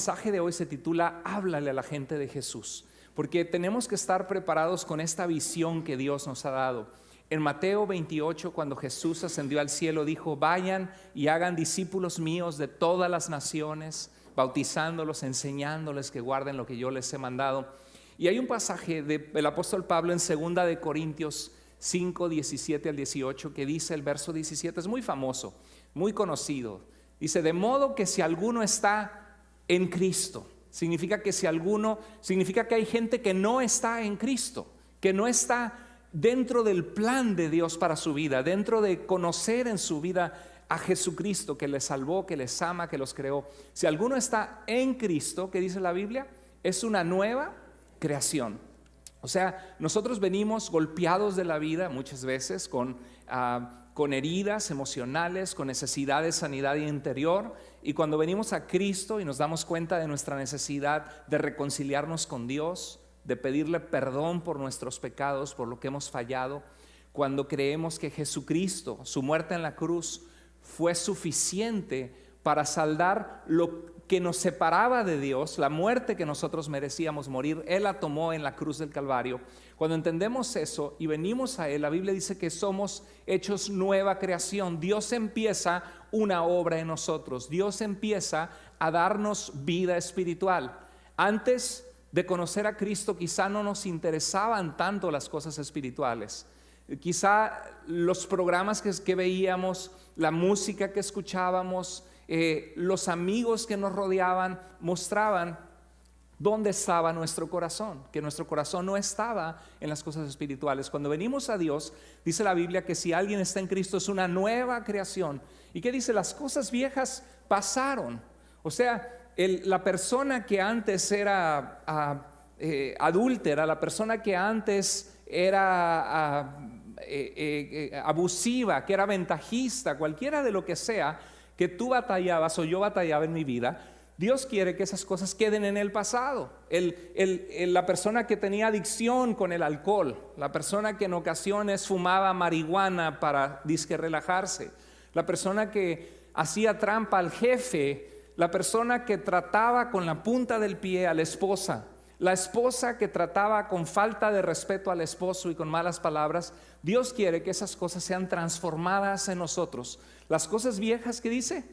mensaje de hoy se titula Háblale a la gente de Jesús, porque tenemos que estar preparados con esta visión que Dios nos ha dado. En Mateo 28, cuando Jesús ascendió al cielo, dijo: vayan y hagan discípulos míos de todas las naciones, bautizándolos, enseñándoles que guarden lo que yo les he mandado. Y hay un pasaje del apóstol Pablo en 2 de Corintios 5, 17 al 18, que dice el verso 17, es muy famoso, muy conocido. Dice: de modo que si alguno está en Cristo, significa que hay gente que no está en Cristo, que no está dentro del plan de Dios para su vida, dentro de conocer en su vida a Jesucristo, que les salvó, que les ama, que los creó. Si alguno está en Cristo, ¿qué dice la Biblia? Es una nueva creación. O sea, nosotros venimos golpeados de la vida muchas veces con heridas emocionales, con necesidad de sanidad interior, y cuando venimos a Cristo y nos damos cuenta de nuestra necesidad de reconciliarnos con Dios, de pedirle perdón por nuestros pecados, por lo que hemos fallado, cuando creemos que Jesucristo, su muerte en la cruz, fue suficiente para saldar lo que nos separaba de Dios, la muerte que nosotros merecíamos morir, Él la tomó en la cruz del Calvario. Cuando entendemos eso y venimos a Él, la Biblia dice que somos hechos nueva creación. Dios empieza una obra en nosotros, Dios empieza a darnos vida espiritual. Antes de conocer a Cristo, quizá no nos interesaban tanto las cosas espirituales. Quizá los programas que veíamos, la música que escuchábamos, los amigos que nos rodeaban mostraban dónde estaba nuestro corazón, que nuestro corazón no estaba en las cosas espirituales. Cuando venimos a Dios, dice la Biblia que si alguien está en Cristo es una nueva creación. ¿Y qué dice? Las cosas viejas pasaron. O sea, la persona que antes era adúltera, la persona que antes era abusiva, que era ventajista, cualquiera de lo que sea que tú batallabas o yo batallaba en mi vida, Dios quiere que esas cosas queden en el pasado. La persona que tenía adicción con el alcohol, la persona que en ocasiones fumaba marihuana para disque relajarse, la persona que hacía trampa al jefe, la persona que trataba con la punta del pie a la esposa que trataba con falta de respeto al esposo y con malas palabras, Dios quiere que esas cosas sean transformadas en nosotros. Las cosas viejas, que dice,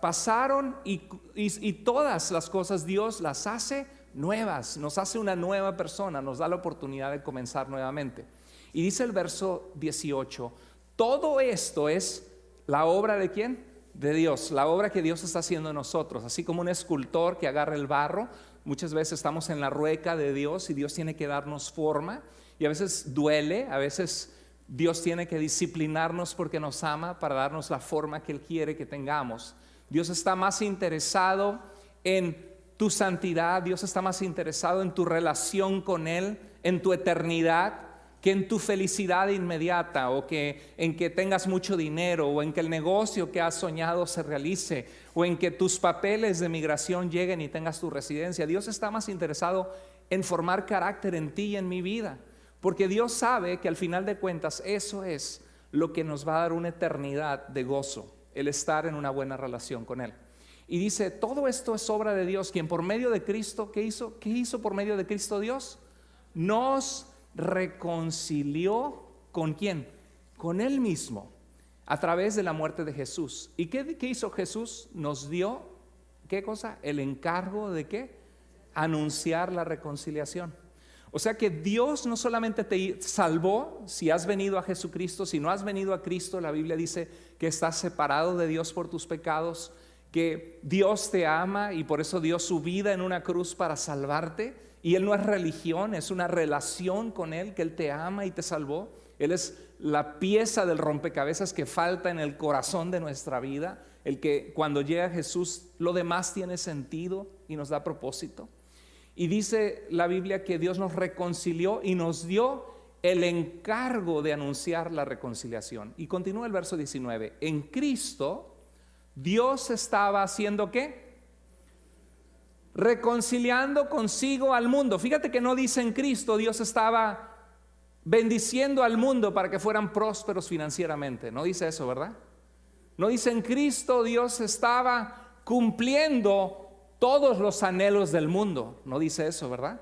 pasaron y todas las cosas Dios las hace nuevas, nos hace una nueva persona, nos da la oportunidad de comenzar nuevamente. Y dice el verso 18, todo esto es la obra ¿de quién? De Dios, la obra que Dios está haciendo en nosotros. Así como un escultor que agarra el barro, muchas veces estamos en la rueca de Dios y Dios tiene que darnos forma, y a veces duele, a veces Dios tiene que disciplinarnos porque nos ama para darnos la forma que Él quiere que tengamos. Dios está más interesado en tu santidad, Dios está más interesado en tu relación con Él, en tu eternidad, que en tu felicidad inmediata, o que en que tengas mucho dinero, o en que el negocio que has soñado se realice, o en que tus papeles de migración lleguen y tengas tu residencia. Dios está más interesado en formar carácter en ti y en mi vida, porque Dios sabe que al final de cuentas eso es lo que nos va a dar una eternidad de gozo, el estar en una buena relación con Él. Y dice, todo esto es obra de Dios, quien por medio de Cristo, ¿qué hizo? ¿Qué hizo por medio de Cristo Dios? Nos reconcilió ¿con quién? Con Él mismo, a través de la muerte de Jesús. ¿Y qué hizo Jesús? Nos dio, ¿qué cosa? El encargo de ¿qué? Anunciar la reconciliación. O sea que Dios no solamente te salvó si has venido a Jesucristo, si no has venido a Cristo, la Biblia dice que estás separado de Dios por tus pecados, que Dios te ama y por eso dio su vida en una cruz para salvarte. Y Él no es religión, es una relación con Él, que Él te ama y te salvó. Él es la pieza del rompecabezas que falta en el corazón de nuestra vida, el que cuando llega Jesús lo demás tiene sentido y nos da propósito. Y dice la Biblia que Dios nos reconcilió y nos dio el encargo de anunciar la reconciliación. Y continúa el verso 19, en Cristo Dios estaba haciendo ¿qué? Reconciliando consigo al mundo. Fíjate que no dice en Cristo Dios estaba bendiciendo al mundo para que fueran prósperos financieramente. No dice eso, ¿verdad? No dice en Cristo Dios estaba cumpliendo todos los anhelos del mundo. No dice eso, ¿verdad?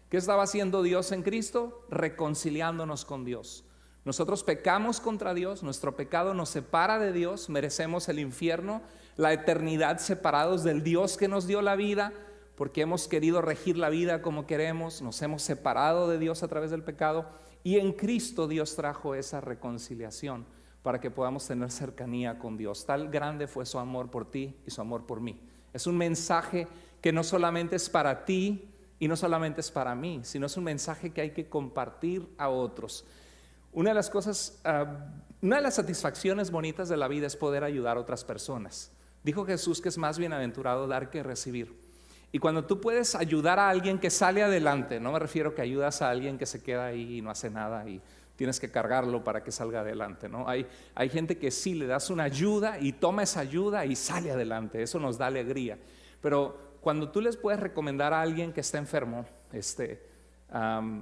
¿Qué estaba haciendo Dios en Cristo? Reconciliándonos con Dios. Nosotros pecamos contra Dios, nuestro pecado nos separa de Dios, merecemos el infierno, la eternidad separados del Dios que nos dio la vida, porque hemos querido regir la vida como queremos, nos hemos separado de Dios a través del pecado, y en Cristo Dios trajo esa reconciliación para que podamos tener cercanía con Dios. Tal grande fue su amor por ti y su amor por mí. Es un mensaje que no solamente es para ti y no solamente es para mí, sino es un mensaje que hay que compartir a otros. Una de las cosas, una de las satisfacciones bonitas de la vida es poder ayudar a otras personas. Dijo Jesús que es más bienaventurado dar que recibir. Y cuando tú puedes ayudar a alguien que sale adelante, no me refiero que ayudas a alguien que se queda ahí y no hace nada y tienes que cargarlo para que salga adelante, ¿no? Hay gente que sí le das una ayuda y toma esa ayuda y sale adelante, eso nos da alegría. Pero cuando tú les puedes recomendar a alguien que está enfermo,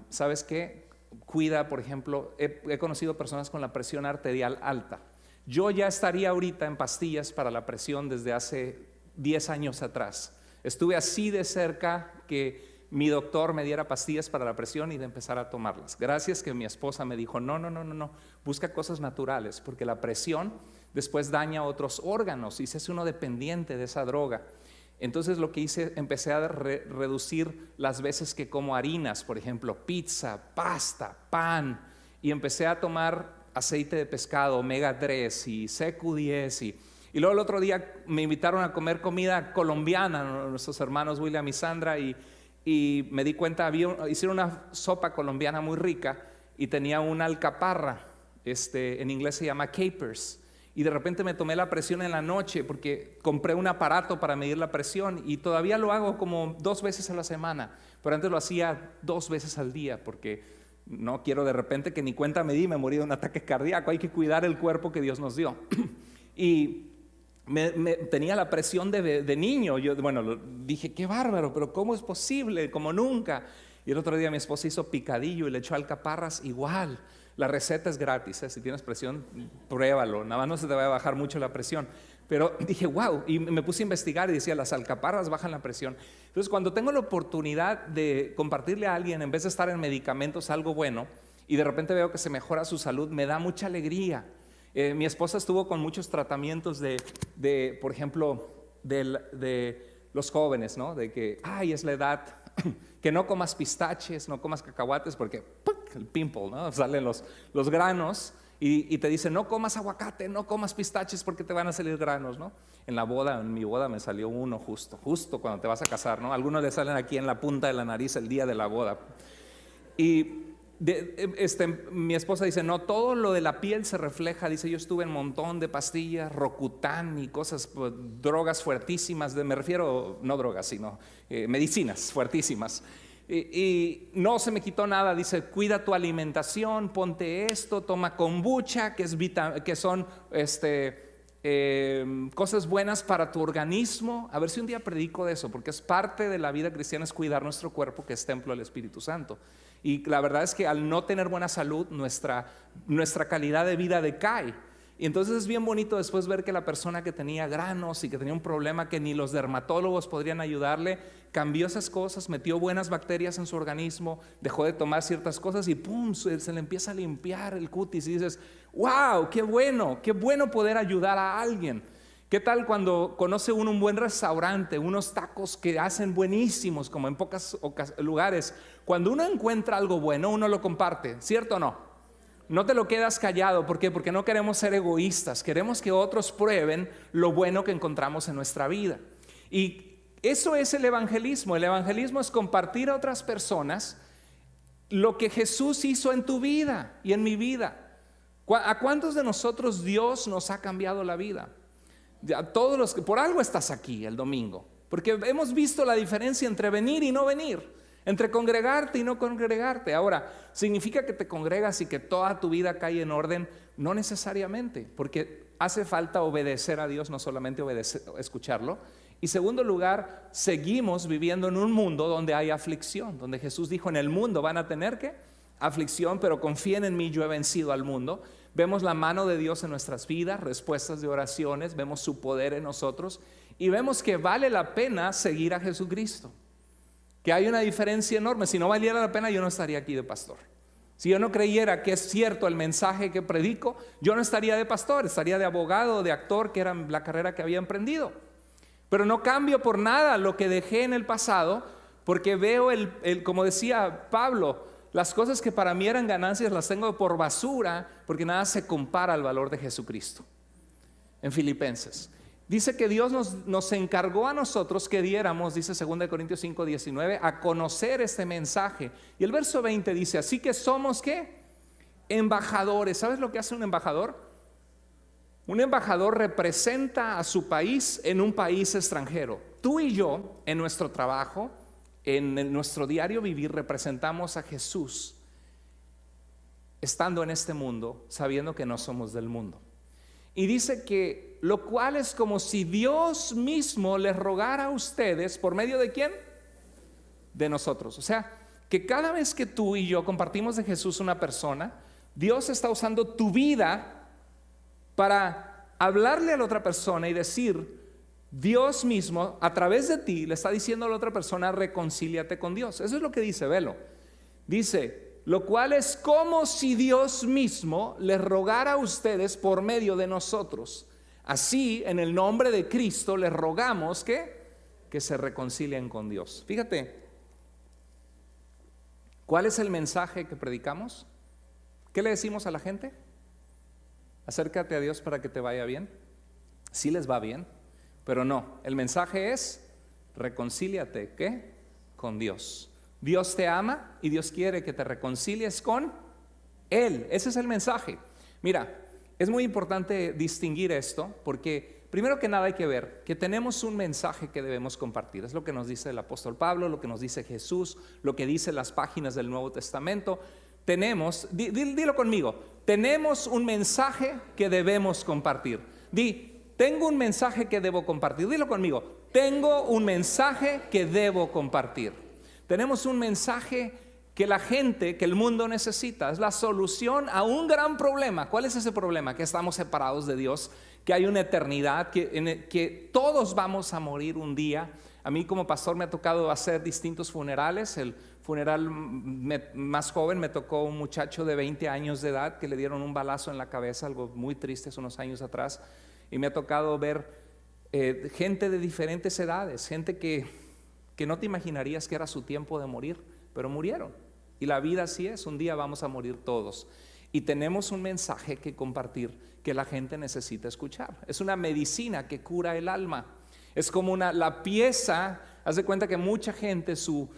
¿sabes qué? Cuida, por ejemplo, he conocido personas con la presión arterial alta. Yo ya estaría ahorita en pastillas para la presión desde hace 10 años atrás. Estuve así de cerca que mi doctor me diera pastillas para la presión y de empezar a tomarlas. Gracias que mi esposa me dijo, no, busca cosas naturales, porque la presión después daña otros órganos y se hace uno dependiente de esa droga. Entonces lo que hice, empecé a reducir las veces que como harinas, por ejemplo, pizza, pasta, pan, y empecé a tomar aceite de pescado, omega 3 y CQ10 y luego el otro día me invitaron a comer comida colombiana, nuestros hermanos William y Sandra, y me di cuenta, hicieron una sopa colombiana muy rica y tenía una alcaparra, en inglés se llama capers, y de repente me tomé la presión en la noche porque compré un aparato para medir la presión y todavía lo hago como 2 veces a la semana, pero antes lo hacía 2 veces al día porque no quiero de repente que ni cuenta me di, me morí de un ataque cardíaco, hay que cuidar el cuerpo que Dios nos dio. Y tenía la presión de niño. Yo, dije, qué bárbaro, pero ¿cómo es posible? Como nunca. Y el otro día mi esposa hizo picadillo y le echó alcaparras igual. La receta es gratis, si tienes presión, pruébalo, nada más no se te va a bajar mucho la presión. Pero dije, wow, y me puse a investigar y decía, las alcaparras bajan la presión. Entonces, cuando tengo la oportunidad de compartirle a alguien, en vez de estar en medicamentos, algo bueno, y de repente veo que se mejora su salud, me da mucha alegría. Mi esposa estuvo con muchos tratamientos por ejemplo, de los jóvenes, ¿no? De que, es la edad, que no comas pistaches, no comas cacahuates, porque ¡puc! El pimple, ¿no? Salen los granos y te dicen, no comas aguacate, no comas pistaches porque te van a salir granos, ¿no? En mi boda me salió uno justo cuando te vas a casar, ¿no? Algunos le salen aquí en la punta de la nariz el día de la boda. Y mi esposa dice, no, todo lo de la piel se refleja. Dice, yo estuve en un montón de pastillas, Rocutan y cosas, drogas fuertísimas, me refiero, no drogas, sino medicinas fuertísimas. Y no se me quitó nada. Dice, cuida tu alimentación, ponte esto, toma kombucha, que son cosas buenas para tu organismo. A ver si un día predico de eso, porque es parte de la vida cristiana, es cuidar nuestro cuerpo, que es templo del Espíritu Santo. Y la verdad es que al no tener buena salud, nuestra calidad de vida decae. Y entonces es bien bonito después ver que la persona que tenía granos y que tenía un problema que ni los dermatólogos podrían ayudarle, cambió esas cosas, metió buenas bacterias en su organismo, dejó de tomar ciertas cosas y ¡pum! Se le empieza a limpiar el cutis y dices, ¡wow! ¡Qué bueno poder ayudar a alguien! ¿Qué tal cuando conoce uno un buen restaurante, unos tacos que hacen buenísimos, como en pocos lugares? Cuando uno encuentra algo bueno, uno lo comparte, ¿cierto o no? No te lo quedas callado. ¿Por qué? Porque no queremos ser egoístas. Queremos que otros prueben lo bueno que encontramos en nuestra vida. Y eso es el evangelismo. El evangelismo es compartir a otras personas lo que Jesús hizo en tu vida y en mi vida. ¿A cuántos de nosotros Dios nos ha cambiado la vida? A todos los que por algo estás aquí el domingo, porque hemos visto la diferencia entre venir y no venir, entre congregarte y no congregarte. Ahora, ¿significa que te congregas y que toda tu vida cae en orden? No necesariamente, porque hace falta obedecer a Dios, no solamente escucharlo. Y segundo lugar, seguimos viviendo en un mundo donde hay aflicción, donde Jesús dijo, en el mundo van a tener ¿qué? Aflicción, pero confíen en mí, yo he vencido al mundo. Vemos la mano de Dios en nuestras vidas, respuestas de oraciones, vemos su poder en nosotros. y vemos que vale la pena seguir a Jesucristo, que hay una diferencia enorme. Si no valiera la pena, yo no estaría aquí de pastor. Si yo no creyera que es cierto el mensaje que predico, yo no estaría de pastor, estaría de abogado, de actor, que era la carrera que había emprendido. Pero no cambio por nada lo que dejé en el pasado, porque veo como decía Pablo, las cosas que para mí eran ganancias las tengo por basura, porque nada se compara al valor de Jesucristo. En Filipenses dice que Dios nos encargó a nosotros que diéramos, dice 2 Corintios 5:19, a conocer este mensaje. Y el verso 20 dice, así que somos ¿qué? Embajadores. ¿Sabes lo que hace un embajador? Un embajador representa a su país en un país extranjero. Tú y yo, en nuestro trabajo, en nuestro diario vivir, representamos a Jesús, estando en este mundo, sabiendo que no somos del mundo. Y dice que lo cual es como si Dios mismo les rogara a ustedes, ¿por medio de quién? De nosotros. O sea, que cada vez que tú y yo compartimos de Jesús una persona, Dios está usando tu vida para hablarle a la otra persona y decir, Dios mismo a través de ti le está diciendo a la otra persona, reconcíliate con Dios. Eso es lo que dice, velo. Dice, lo cual es como si Dios mismo les rogara a ustedes por medio de nosotros. Así, en el nombre de Cristo, les rogamos que se reconcilien con Dios. Fíjate, ¿cuál es el mensaje que predicamos? ¿Qué le decimos a la gente? Acércate a Dios para que te vaya bien. Sí les va bien, pero no. El mensaje es, reconcíliate, ¿qué? Con Dios. Dios te ama y Dios quiere que te reconcilies con Él. Ese es el mensaje. Mira, es muy importante distinguir esto porque primero que nada hay que ver que tenemos un mensaje que debemos compartir. Es lo que nos dice el apóstol Pablo, lo que nos dice Jesús, lo que dice las páginas del Nuevo Testamento. Tenemos, dilo conmigo, tenemos un mensaje que debemos compartir. Tengo un mensaje que debo compartir. Dilo conmigo, tengo un mensaje que debo compartir. Tenemos un mensaje que la gente, que el mundo necesita. Es la solución a un gran problema. ¿Cuál es ese problema? Que estamos separados de Dios, que hay una eternidad, que todos vamos a morir un día. A mí como pastor me ha tocado hacer distintos funerales. El funeral más joven me tocó un muchacho de 20 años de edad que le dieron un balazo en la cabeza, algo muy triste hace unos años atrás. Y me ha tocado ver gente de diferentes edades, gente que no te imaginarías que era su tiempo de morir, pero murieron. Y la vida así es, un día vamos a morir todos. Y tenemos un mensaje que compartir que la gente necesita escuchar. Es una medicina que cura el alma. Es como la pieza, haz de cuenta que mucha gente, su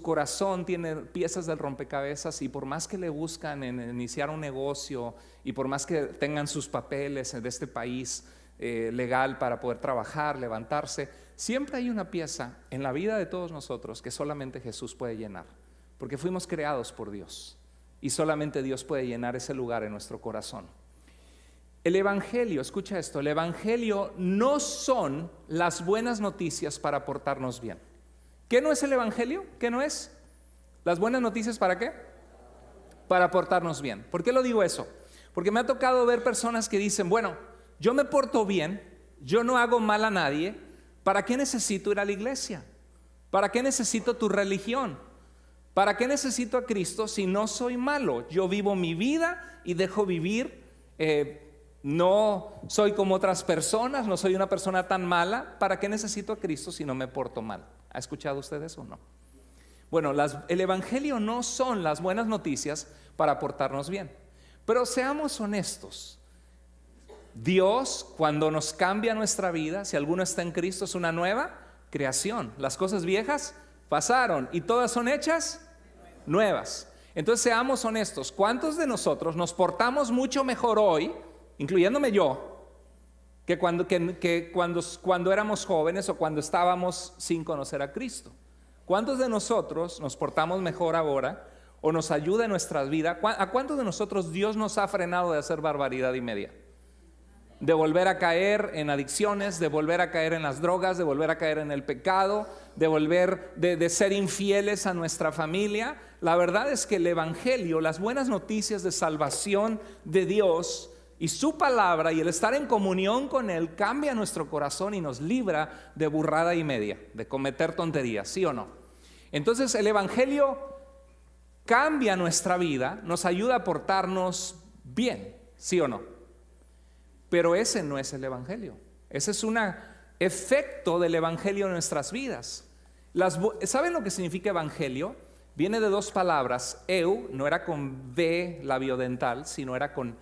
corazón tiene piezas del rompecabezas y por más que le buscan en iniciar un negocio y por más que tengan sus papeles de este país legal para poder trabajar, levantarse, siempre hay una pieza en la vida de todos nosotros que solamente Jesús puede llenar, porque fuimos creados por Dios y solamente Dios puede llenar ese lugar en nuestro corazón. El evangelio, escucha esto, el evangelio no son las buenas noticias para portarnos bien. ¿Qué no es el evangelio? ¿Qué no es? ¿Las buenas noticias para qué? Para portarnos bien. ¿Por qué lo digo eso? Porque me ha tocado ver personas que dicen, bueno, yo me porto bien, yo no hago mal a nadie, ¿para qué necesito ir a la iglesia? ¿Para qué necesito tu religión? ¿Para qué necesito a Cristo si no soy malo? Yo vivo mi vida y dejo vivir, no soy como otras personas, no soy una persona tan mala. ¿Para qué necesito a Cristo si no me porto mal? ¿Ha escuchado usted eso o no? Bueno, el evangelio no son las buenas noticias para portarnos bien. Pero seamos honestos. Dios, cuando nos cambia nuestra vida, si alguno está en Cristo, es una nueva creación. Las cosas viejas pasaron y todas son hechas nuevas. Entonces seamos honestos. ¿Cuántos de nosotros nos portamos mucho mejor hoy, incluyéndome yo, que cuando éramos jóvenes o cuando estábamos sin conocer a Cristo? ¿Cuántos de nosotros nos portamos mejor ahora o nos ayuda en nuestras vidas? ¿A cuántos de nosotros Dios nos ha frenado de hacer barbaridad y media? De volver a caer en adicciones, de volver a caer en las drogas, de volver a caer en el pecado, de ser infieles a nuestra familia. La verdad es que el evangelio, las buenas noticias de salvación de Dios, Y su palabra y el estar en comunión con Él cambia nuestro corazón y nos libra de burrada y media, de cometer tonterías, ¿sí o no? Entonces el Evangelio cambia nuestra vida, nos ayuda a portarnos bien, ¿sí o no? Pero ese no es el Evangelio. Ese es un efecto del Evangelio en nuestras vidas. ¿Saben lo que significa Evangelio? Viene de dos palabras. No era con V labiodental, sino era con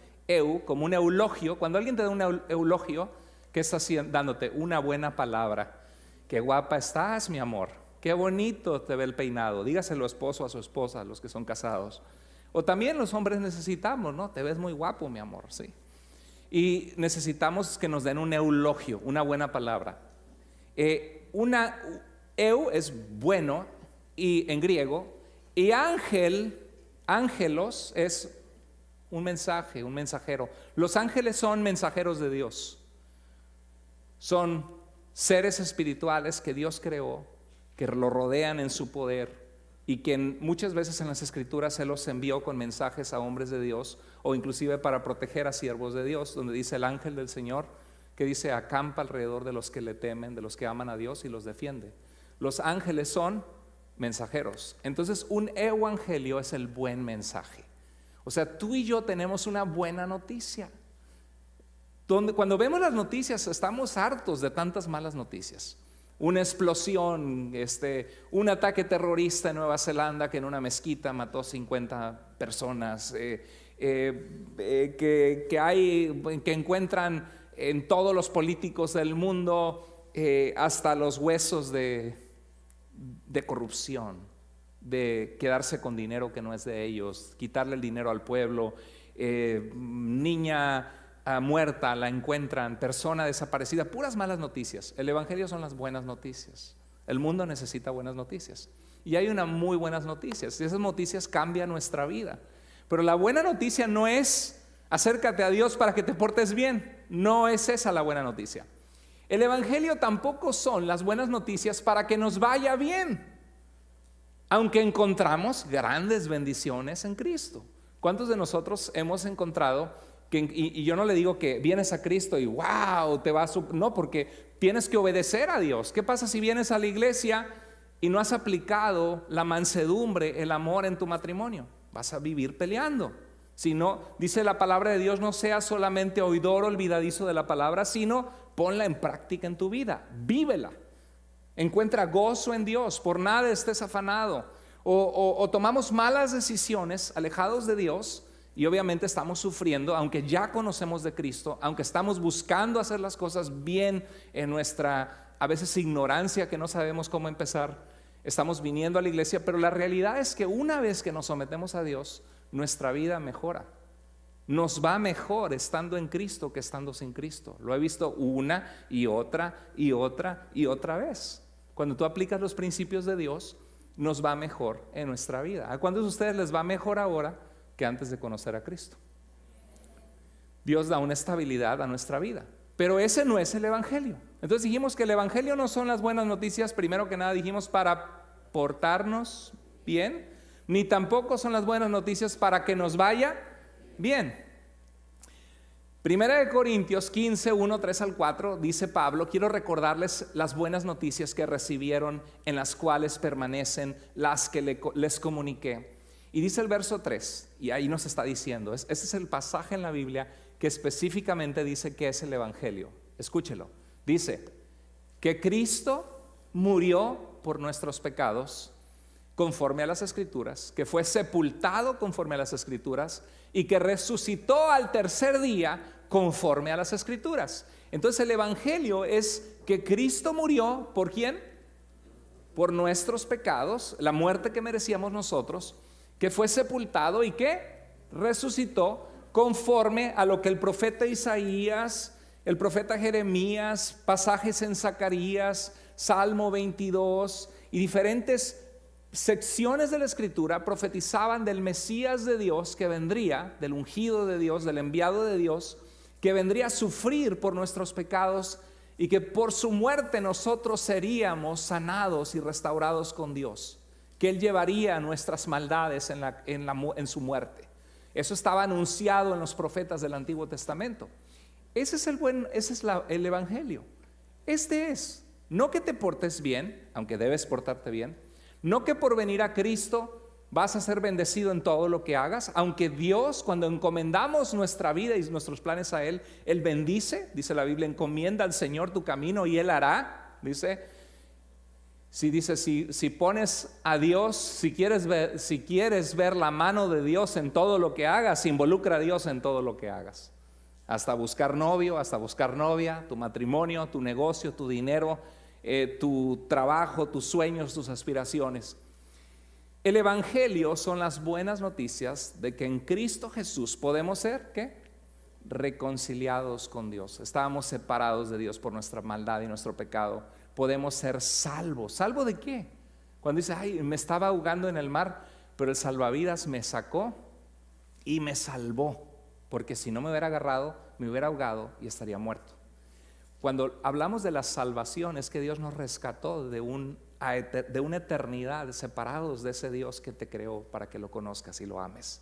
como un eulogio. Cuando alguien te da un eulogio, ¿qué está dándote? Una buena palabra. Qué guapa estás, mi amor. Qué bonito te ve el peinado. Dígaselo esposo a su esposa, a los que son casados. O también los hombres necesitamos, ¿no? Te ves muy guapo, mi amor, sí. Y necesitamos que nos den un eulogio, una buena palabra. Es bueno y en griego, y ángelos es un mensaje, un mensajero. Los ángeles son mensajeros de Dios. Son seres espirituales que Dios creó, que lo rodean en su poder y que muchas veces en las escrituras Él los envió con mensajes a hombres de Dios o inclusive para proteger a siervos de Dios, donde dice el ángel del Señor que dice acampa alrededor de los que le temen, de los que aman a Dios y los defiende. Los ángeles son mensajeros. Entonces un evangelio es el buen mensaje. O sea, tú y yo tenemos una buena noticia. Cuando vemos las noticias estamos hartos de tantas malas noticias. Una explosión, un ataque terrorista en Nueva Zelanda que en una mezquita mató 50 personas, que encuentran en todos los políticos del mundo hasta los huesos de corrupción, de quedarse con dinero que no es de ellos, quitarle el dinero al pueblo, niña muerta la encuentran, persona desaparecida, puras malas noticias. El Evangelio son las buenas noticias. El mundo necesita buenas noticias y hay unas muy buenas noticias y esas noticias cambian nuestra vida. Pero la buena noticia no es acércate a Dios para que te portes bien, no es esa la buena noticia. El Evangelio tampoco son las buenas noticias para que nos vaya bien, aunque encontramos grandes bendiciones en Cristo. ¿Cuántos de nosotros hemos encontrado y yo no le digo que vienes a Cristo y wow, te vas no, porque tienes que obedecer a Dios? ¿Qué pasa si vienes a la iglesia y no has aplicado la mansedumbre, el amor en tu matrimonio? Vas a vivir peleando. Si no, dice la palabra de Dios, no seas solamente oidor olvidadizo de la palabra, sino ponla en práctica en tu vida, vívela. Encuentra gozo en Dios, por nada estés afanado. O tomamos malas decisiones alejados de Dios y obviamente estamos sufriendo, aunque ya conocemos de Cristo, aunque estamos buscando hacer las cosas bien en nuestra a veces ignorancia que no sabemos cómo empezar. Estamos viniendo a la iglesia, pero la realidad es que una vez que nos sometemos a Dios, nuestra vida mejora. Nos va mejor estando en Cristo que estando sin Cristo. Lo he visto una y otra y otra y otra vez. Cuando tú aplicas los principios de Dios, nos va mejor en nuestra vida. ¿A cuántos de ustedes les va mejor ahora que antes de conocer a Cristo? Dios da una estabilidad a nuestra vida, pero ese no es el Evangelio. Entonces dijimos que el Evangelio no son las buenas noticias, primero que nada dijimos para portarnos bien, ni tampoco son las buenas noticias para que nos vaya bien. Primera de Corintios 15, 1, 3 al 4 dice Pablo: quiero recordarles las buenas noticias que recibieron, en las cuales permanecen, las que les comuniqué. Y dice el verso 3, y ahí nos está diciendo, ese es el pasaje en la Biblia que específicamente dice que es el Evangelio. Escúchelo. Dice que Cristo murió por nuestros pecados conforme a las Escrituras, que fue sepultado conforme a las Escrituras y que resucitó al tercer día conforme a las Escrituras. Entonces el Evangelio es que Cristo murió, ¿por quién? Por nuestros pecados, la muerte que merecíamos nosotros, que fue sepultado y que resucitó conforme a lo que el profeta Isaías, el profeta Jeremías, pasajes en Zacarías, Salmo 22 y diferentes secciones de la Escritura profetizaban del Mesías de Dios que vendría, del ungido de Dios, del enviado de Dios, que vendría a sufrir por nuestros pecados y que por su muerte nosotros seríamos sanados y restaurados con Dios, que Él llevaría nuestras maldades en su muerte. Eso estaba anunciado en los profetas del Antiguo Testamento. Ese es el evangelio. Este es, no que te portes bien, aunque debes portarte bien, no que por venir a Cristo vas a ser bendecido en todo lo que hagas, aunque Dios, cuando encomendamos nuestra vida y nuestros planes a Él, Él bendice. Dice la Biblia, encomienda al Señor tu camino y Él hará. Si pones a Dios, si quieres ver la mano de Dios en todo lo que hagas, involucra a Dios en todo lo que hagas. Hasta buscar novio, hasta buscar novia, tu matrimonio, tu negocio, tu dinero, tu trabajo, tus sueños, tus aspiraciones. El evangelio son las buenas noticias de que en Cristo Jesús podemos ser, ¿qué? Reconciliados con Dios. Estábamos separados de Dios por nuestra maldad y nuestro pecado. Podemos ser salvos. ¿Salvo de qué? Cuando dice, ay, me estaba ahogando en el mar, pero el salvavidas me sacó y me salvó, porque si no me hubiera agarrado, me hubiera ahogado y estaría muerto. Cuando hablamos de la salvación, es que Dios nos rescató de una eternidad separados de ese Dios que te creó para que lo conozcas y lo ames.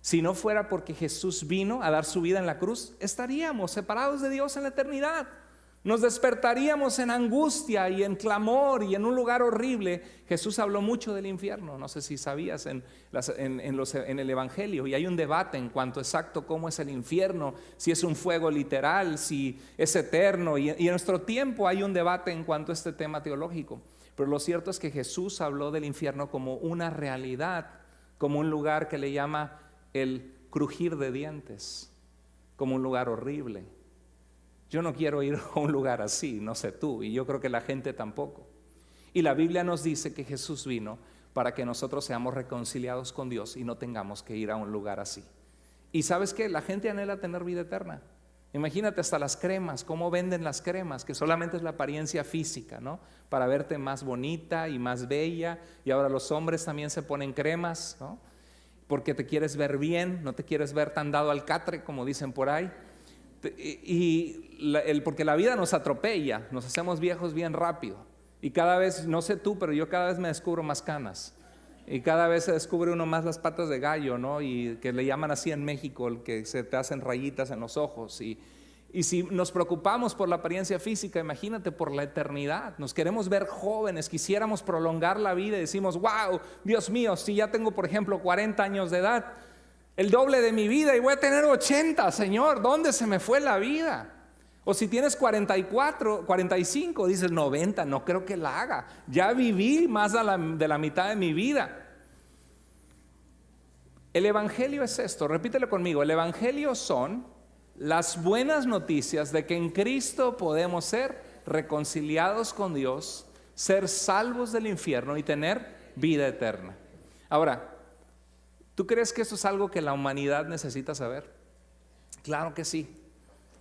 Si no fuera porque Jesús vino a dar su vida en la cruz, estaríamos separados de Dios en la eternidad. Nos despertaríamos en angustia y en clamor y en un lugar horrible. Jesús habló mucho del infierno, no sé si sabías, en el evangelio, y hay un debate en cuanto exacto cómo es el infierno, si es un fuego literal, si es eterno, y en nuestro tiempo hay un debate en cuanto a este tema teológico. Pero lo cierto es que Jesús habló del infierno como una realidad, como un lugar que le llama el crujir de dientes, como un lugar horrible. Yo no quiero ir a un lugar así, no sé tú, y yo creo que la gente tampoco. Y la Biblia nos dice que Jesús vino para que nosotros seamos reconciliados con Dios y no tengamos que ir a un lugar así. Y ¿sabes qué? La gente anhela tener vida eterna. Imagínate hasta las cremas, cómo venden las cremas, que solamente es la apariencia física, ¿no? Para verte más bonita y más bella. Y ahora los hombres también se ponen cremas, ¿no? Porque te quieres ver bien, no te quieres ver tan dado al catre como dicen por ahí. Porque la vida nos atropella, nos hacemos viejos bien rápido. Y cada vez, no sé tú, pero yo cada vez me descubro más canas. Y cada vez se descubre uno más las patas de gallo, ¿no? Y que le llaman así en México, el que se te hacen rayitas en los ojos. Y si nos preocupamos por la apariencia física, imagínate por la eternidad. Nos queremos ver jóvenes, quisiéramos prolongar la vida y decimos, wow, Dios mío, si ya tengo, por ejemplo, 40 años de edad, el doble de mi vida y voy a tener 80, Señor, ¿dónde se me fue la vida? O si tienes 44, 45, dices 90, no creo que la haga. Ya viví más de la mitad de mi vida. El evangelio es esto, repítelo conmigo. El evangelio son las buenas noticias de que en Cristo podemos ser reconciliados con Dios, ser salvos del infierno y tener vida eterna. Ahora, ¿tú crees que esto es algo que la humanidad necesita saber? Claro que sí.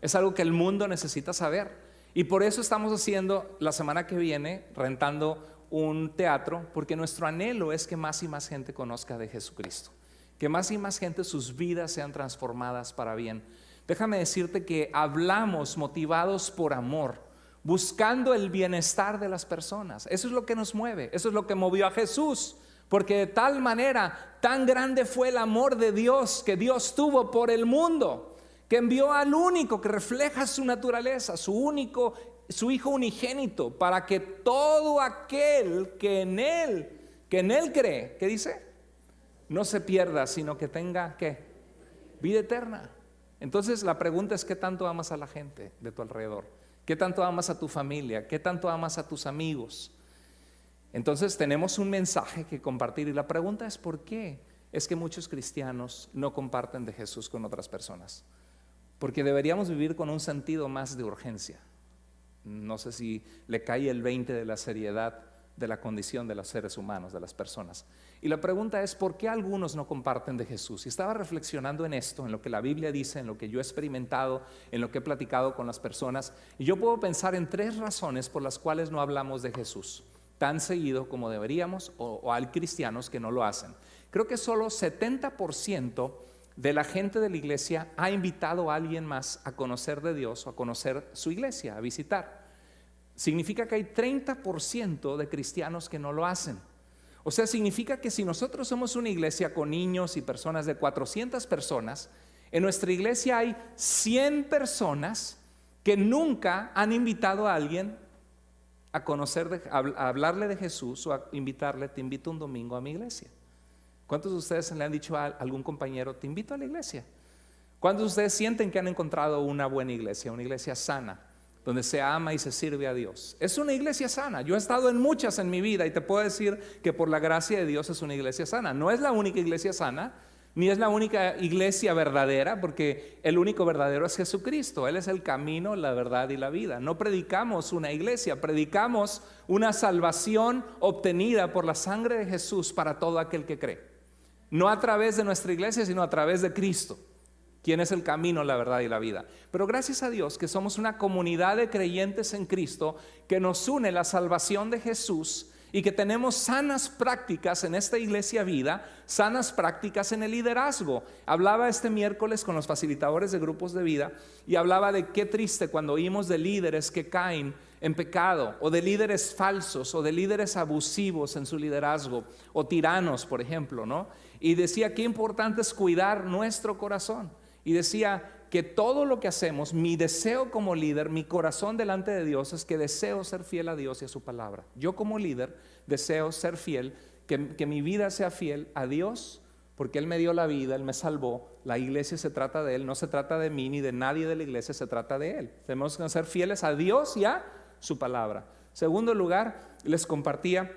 Es algo que el mundo necesita saber. Y por eso estamos haciendo la semana que viene, rentando un teatro, porque nuestro anhelo es que más y más gente conozca de Jesucristo. Que más y más gente, sus vidas sean transformadas para bien. Déjame decirte que hablamos motivados por amor, buscando el bienestar de las personas. Eso es lo que nos mueve, eso es lo que movió a Jesús. Porque de tal manera, tan grande fue el amor de Dios que Dios tuvo por el mundo, que envió al único que refleja su naturaleza, su Hijo unigénito, para que todo aquel que en Él cree, ¿qué dice? No se pierda, sino que tenga, ¿qué? Vida eterna. Entonces la pregunta es, ¿qué tanto amas a la gente de tu alrededor? ¿Qué tanto amas a tu familia? ¿Qué tanto amas a tus amigos? Entonces tenemos un mensaje que compartir y la pregunta es ¿por qué? Es que muchos cristianos no comparten de Jesús con otras personas. Porque deberíamos vivir con un sentido más de urgencia. No sé si le cae el 20 de la seriedad de la condición de los seres humanos, de las personas. Y la pregunta es ¿por qué algunos no comparten de Jesús? Y estaba reflexionando en esto, en lo que la Biblia dice, en lo que yo he experimentado, en lo que he platicado con las personas. Y yo puedo pensar en 3 razones por las cuales no hablamos de Jesús tan seguido como deberíamos, o hay cristianos que no lo hacen. Creo que solo 70% de la gente de la iglesia ha invitado a alguien más a conocer de Dios o a conocer su iglesia, a visitar. Significa que hay 30% de cristianos que no lo hacen. O sea, significa que si nosotros somos una iglesia con niños y personas de 400 personas, en nuestra iglesia hay 100 personas que nunca han invitado a alguien a conocer, a hablarle de Jesús o a invitarle, te invito un domingo a mi iglesia. ¿Cuántos de ustedes le han dicho a algún compañero, te invito a la iglesia? ¿Cuántos de ustedes sienten que han encontrado una buena iglesia, una iglesia sana, donde se ama y se sirve a Dios? Es una iglesia sana. Yo he estado en muchas en mi vida y te puedo decir que por la gracia de Dios es una iglesia sana. No es la única iglesia sana, ni es la única iglesia verdadera, porque el único verdadero es Jesucristo. Él es el camino, la verdad y la vida. No predicamos una iglesia, predicamos una salvación obtenida por la sangre de Jesús para todo aquel que cree. No a través de nuestra iglesia, sino a través de Cristo, quien es el camino, la verdad y la vida. Pero gracias a Dios que somos una comunidad de creyentes en Cristo, que nos une la salvación de Jesús y que tenemos sanas prácticas en esta iglesia vida, sanas prácticas en el liderazgo. Hablaba este miércoles con los facilitadores de grupos de vida y hablaba de qué triste cuando oímos de líderes que caen en pecado, o de líderes falsos, o de líderes abusivos en su liderazgo, o tiranos, por ejemplo, ¿no? Y decía qué importante es cuidar nuestro corazón. Y decía que todo lo que hacemos, mi deseo como líder, mi corazón delante de Dios es que deseo ser fiel a Dios y a su palabra. Yo como líder deseo ser fiel, que mi vida sea fiel a Dios, porque Él me dio la vida, Él me salvó. La iglesia se trata de Él, no se trata de mí ni de nadie de la iglesia, se trata de Él. Tenemos que ser fieles a Dios y a su palabra. Segundo lugar, les compartía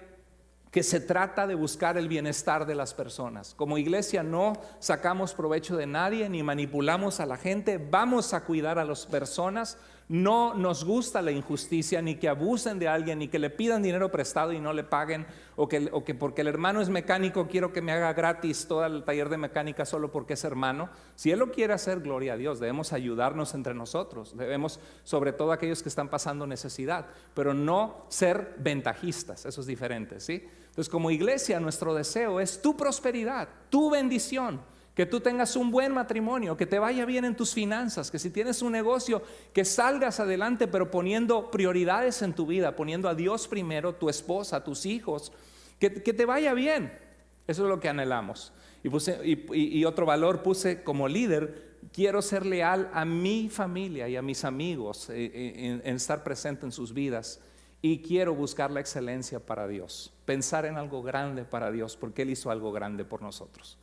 que se trata de buscar el bienestar de las personas. Como iglesia no sacamos provecho de nadie ni manipulamos a la gente, vamos a cuidar a las personas. No nos gusta la injusticia, ni que abusen de alguien, ni que le pidan dinero prestado y no le paguen, o que porque el hermano es mecánico quiero que me haga gratis todo el taller de mecánica solo porque es hermano. Si él lo quiere hacer, gloria a Dios, debemos ayudarnos entre nosotros, debemos, sobre todo aquellos que están pasando necesidad, pero no ser ventajistas, eso es diferente, ¿sí? Entonces, como iglesia, nuestro deseo es tu prosperidad, tu bendición, que tú tengas un buen matrimonio, que te vaya bien en tus finanzas, que si tienes un negocio, que salgas adelante, pero poniendo prioridades en tu vida, poniendo a Dios primero, tu esposa, tus hijos, que te vaya bien. Eso es lo que anhelamos. Y otro valor puse como líder, quiero ser leal a mi familia y a mis amigos, en estar presente en sus vidas. Y quiero buscar la excelencia para Dios, pensar en algo grande para Dios, porque Él hizo algo grande por nosotros.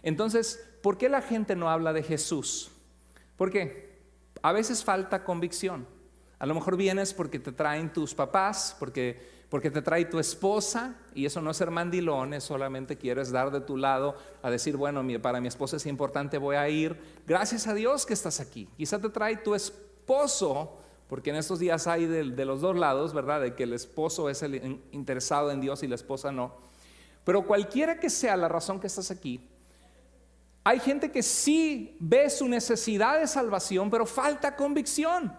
Entonces, ¿por qué la gente no habla de Jesús? Porque a veces falta convicción. A lo mejor vienes porque te traen tus papás, porque te trae tu esposa, y eso no es ser mandilón, es solamente quieres dar de tu lado a decir, bueno, para mi esposa es importante, voy a ir. Gracias a Dios que estás aquí. Quizá te trae tu esposo, porque en estos días hay de los dos lados, ¿verdad? De que el esposo es el interesado en Dios y la esposa no. Pero cualquiera que sea la razón que estás aquí, hay gente que sí ve su necesidad de salvación, pero falta convicción.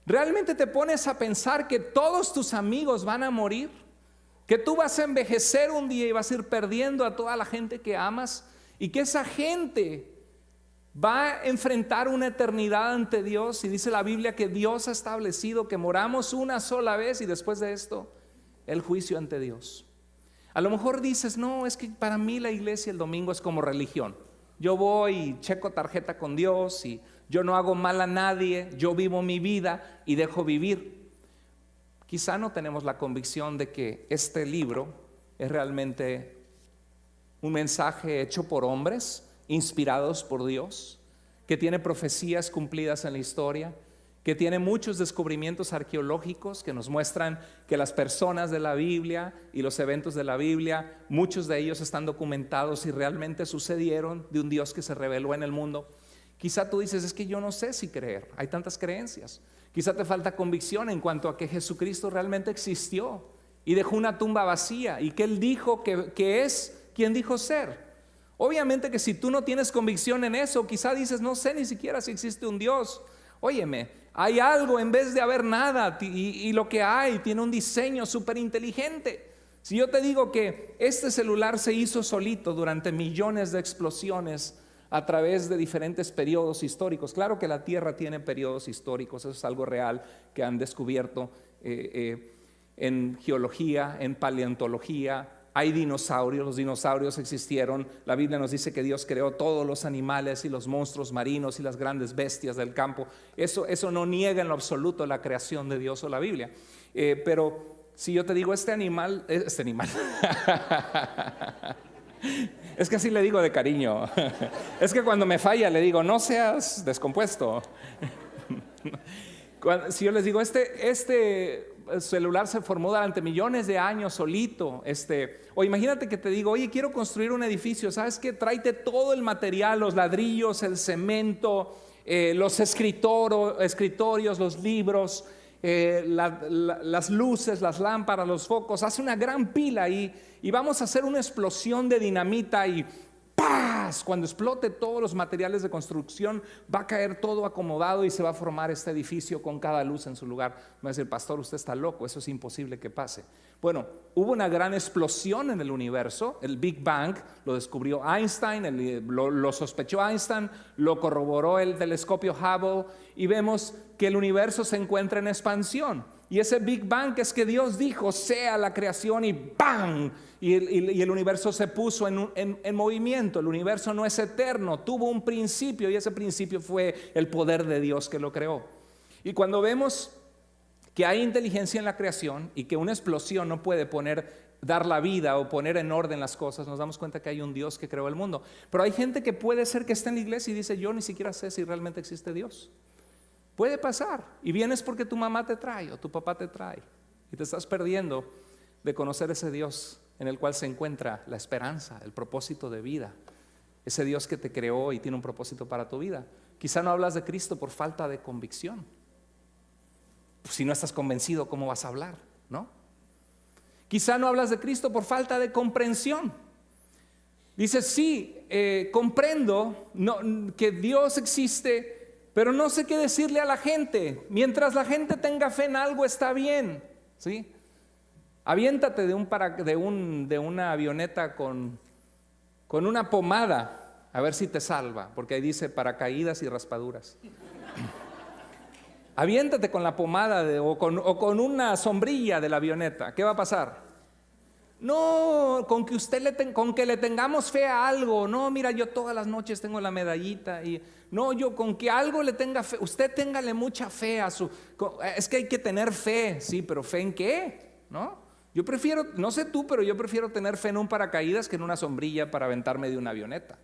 ¿Realmente te pones a pensar que todos tus amigos van a morir? ¿Que tú vas a envejecer un día y vas a ir perdiendo a toda la gente que amas? ¿Y que esa gente va a enfrentar una eternidad ante Dios? Y dice la Biblia que Dios ha establecido que moramos una sola vez y después de esto, el juicio ante Dios. A lo mejor dices, no, es que para mí la iglesia el domingo es como religión. Yo voy y checo tarjeta con Dios y yo no hago mal a nadie, yo vivo mi vida y dejo vivir. Quizá no tenemos la convicción de que este libro es realmente un mensaje hecho por hombres, inspirados por Dios, que tiene profecías cumplidas en la historia, que tiene muchos descubrimientos arqueológicos que nos muestran que las personas de la Biblia y los eventos de la Biblia, muchos de ellos están documentados y realmente sucedieron, de un Dios que se reveló en el mundo. Quizá tú dices, es que yo no sé si creer, hay tantas creencias. Quizá te falta convicción en cuanto a que Jesucristo realmente existió y dejó una tumba vacía y que Él dijo que es quien dijo ser. Obviamente que si tú no tienes convicción en eso, quizá dices, no sé ni siquiera si existe un Dios. Óyeme, hay algo en vez de haber nada, y lo que hay tiene un diseño súper inteligente. Si yo te digo que este celular se hizo solito durante millones de explosiones a través de diferentes periodos históricos, claro que la Tierra tiene periodos históricos, eso es algo real que han descubierto en geología, en paleontología. Hay dinosaurios, los dinosaurios existieron. La Biblia nos dice que Dios creó todos los animales y los monstruos marinos y las grandes bestias del campo. Eso no niega en lo absoluto la creación de Dios o la Biblia. Pero si yo te digo este animal, es que así le digo de cariño. Es que cuando me falla le digo, no seas descompuesto. Si yo les digo, este celular se formó durante millones de años solito, o imagínate que te digo, oye, quiero construir un edificio, ¿sabes qué? Tráete todo el material, los ladrillos, el cemento, los escritorios, los libros, las luces, las lámparas, los focos, hace una gran pila ahí y vamos a hacer una explosión de dinamita y ¡paz! Cuando explote todos los materiales de construcción va a caer todo acomodado y se va a formar este edificio con cada luz en su lugar. Me va a decir, pastor, usted está loco, eso es imposible que pase. Bueno, hubo una gran explosión en el universo, el Big Bang, lo descubrió Einstein, lo sospechó Einstein, lo corroboró el telescopio Hubble y vemos que el universo se encuentra en expansión. Y ese Big Bang es que Dios dijo, sea la creación y ¡bang! Y el universo se puso en movimiento. El universo no es eterno, tuvo un principio y ese principio fue el poder de Dios que lo creó. Y cuando vemos que hay inteligencia en la creación y que una explosión no puede dar la vida o poner en orden las cosas, nos damos cuenta que hay un Dios que creó el mundo. Pero hay gente que puede ser que esté en la iglesia y dice, yo ni siquiera sé si realmente existe Dios. Puede pasar, y vienes porque tu mamá te trae o tu papá te trae y te estás perdiendo de conocer ese Dios en el cual se encuentra la esperanza, el propósito de vida, ese Dios que te creó y tiene un propósito para tu vida. Quizá no hablas de Cristo por falta de convicción. Pues si no estás convencido, ¿cómo vas a hablar? ¿No? Quizá no hablas de Cristo por falta de comprensión. Dices, sí, comprendo que Dios existe, pero no sé qué decirle a la gente. Mientras la gente tenga fe en algo está bien, ¿sí? Aviéntate de una avioneta con una pomada a ver si te salva, porque ahí dice paracaídas y raspaduras. Aviéntate con la pomada o con una sombrilla de la avioneta. ¿Qué va a pasar? No, con que le tengamos fe a algo. No, mira, yo todas las noches tengo la medallita y no, yo con que algo le tenga fe. Usted téngale mucha fe es que hay que tener fe, sí, pero ¿fe en qué? ¿No? Yo prefiero, no sé tú, pero yo prefiero tener fe en un paracaídas que en una sombrilla para aventarme de una avioneta,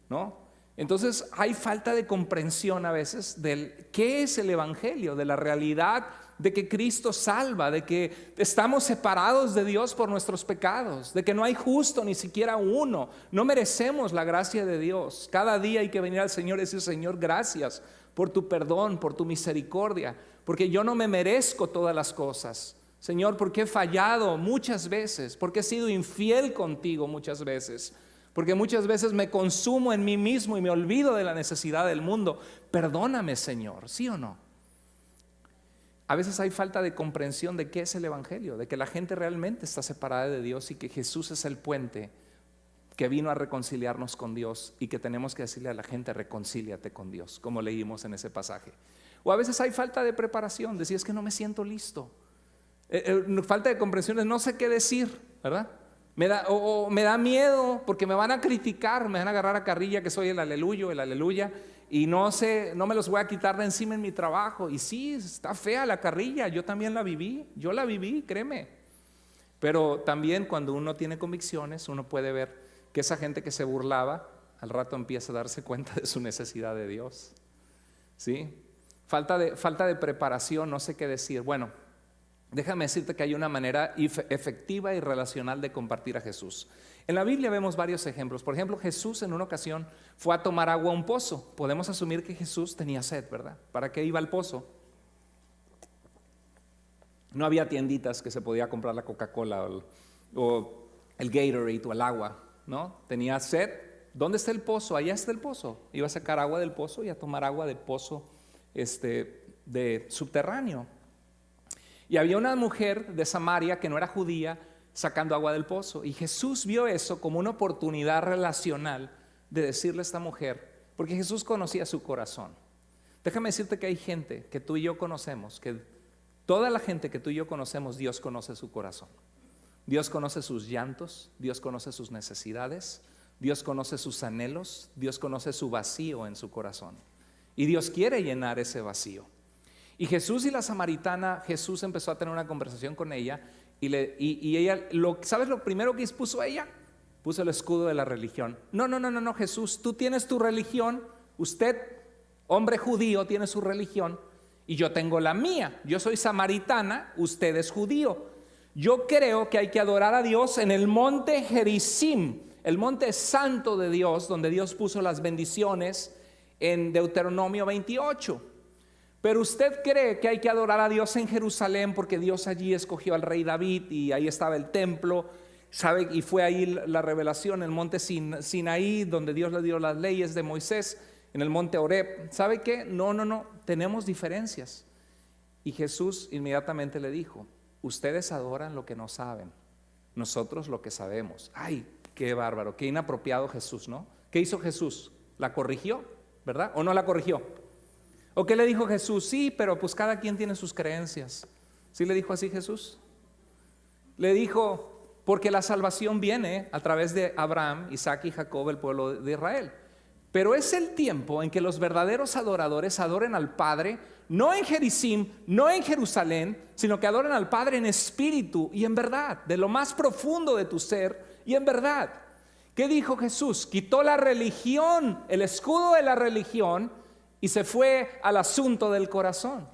¿no? Entonces hay falta de comprensión a veces del qué es el evangelio, de la realidad de que Cristo salva, de que estamos separados de Dios por nuestros pecados, de que no hay justo ni siquiera uno, no merecemos la gracia de Dios. Cada día hay que venir al Señor y decir, Señor, gracias por tu perdón, por tu misericordia, porque yo no me merezco todas las cosas. Señor, porque he fallado muchas veces, porque he sido infiel contigo muchas veces, porque muchas veces me consumo en mí mismo y me olvido de la necesidad del mundo. Perdóname, Señor, ¿sí o no? A veces hay falta de comprensión de qué es el evangelio, de que la gente realmente está separada de Dios y que Jesús es el puente que vino a reconciliarnos con Dios y que tenemos que decirle a la gente, reconcíliate con Dios, como leímos en ese pasaje. O a veces hay falta de preparación, decir, es que no me siento listo. Falta de comprensión es no sé qué decir, ¿verdad? Me da miedo porque me van a criticar, me van a agarrar a carrilla que soy el aleluya, y no me los voy a quitar de encima en mi trabajo. Y sí, está fea la carrilla, yo también la viví, créeme. Pero también cuando uno tiene convicciones, uno puede ver que esa gente que se burlaba, al rato empieza a darse cuenta de su necesidad de Dios, ¿sí? Falta de preparación, no sé qué decir. Bueno, déjame decirte que hay una manera efectiva y relacional de compartir a Jesús. En la Biblia vemos varios ejemplos. Por ejemplo, Jesús en una ocasión fue a tomar agua a un pozo. Podemos asumir que Jesús tenía sed, ¿verdad? ¿Para qué iba al pozo? No había tienditas que se podía comprar la Coca-Cola o el Gatorade o el agua, ¿no? Tenía sed. ¿Dónde está el pozo? Allá está el pozo. Iba a sacar agua del pozo y a tomar agua del pozo de subterráneo. Y había una mujer de Samaria que no era judía sacando agua del pozo. Y Jesús vio eso como una oportunidad relacional de decirle a esta mujer, porque Jesús conocía su corazón. Déjame decirte que hay gente que tú y yo conocemos, que toda la gente que tú y yo conocemos, Dios conoce su corazón. Dios conoce sus llantos, Dios conoce sus necesidades, Dios conoce sus anhelos, Dios conoce su vacío en su corazón. Y Dios quiere llenar ese vacío. Y Jesús y la samaritana, Jesús empezó a tener una conversación con ella y ella, ¿sabes lo primero que puso ella? Puso el escudo de la religión. No, Jesús, tú tienes tu religión, usted, hombre judío, tiene su religión y yo tengo la mía. Yo soy samaritana, usted es judío. Yo creo que hay que adorar a Dios en el monte Gerizim, el monte santo de Dios, donde Dios puso las bendiciones en Deuteronomio 28. Pero usted cree que hay que adorar a Dios en Jerusalén porque Dios allí escogió al rey David y ahí estaba el templo, ¿sabe? Y fue ahí la revelación, en el monte Sinaí, donde Dios le dio las leyes de Moisés, en el monte Horeb. ¿Sabe qué? No, tenemos diferencias. Y Jesús inmediatamente le dijo: ustedes adoran lo que no saben, nosotros lo que sabemos. Ay, qué bárbaro, qué inapropiado Jesús, ¿no? ¿Qué hizo Jesús? ¿La corrigió? ¿Verdad? ¿O no la corrigió? ¿O qué le dijo Jesús? Sí, pero pues cada quien tiene sus creencias. ¿Sí le dijo así Jesús? Le dijo, porque la salvación viene a través de Abraham, Isaac y Jacob, el pueblo de Israel. Pero es el tiempo en que los verdaderos adoradores adoren al Padre, no en Gerizim, no en Jerusalén, sino que adoren al Padre en espíritu y en verdad, de lo más profundo de tu ser y en verdad. ¿Qué dijo Jesús? Quitó la religión, el escudo de la religión, y se fue al asunto del corazón.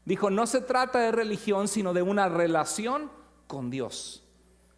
Dijo, no se trata de religión, sino de una relación con Dios.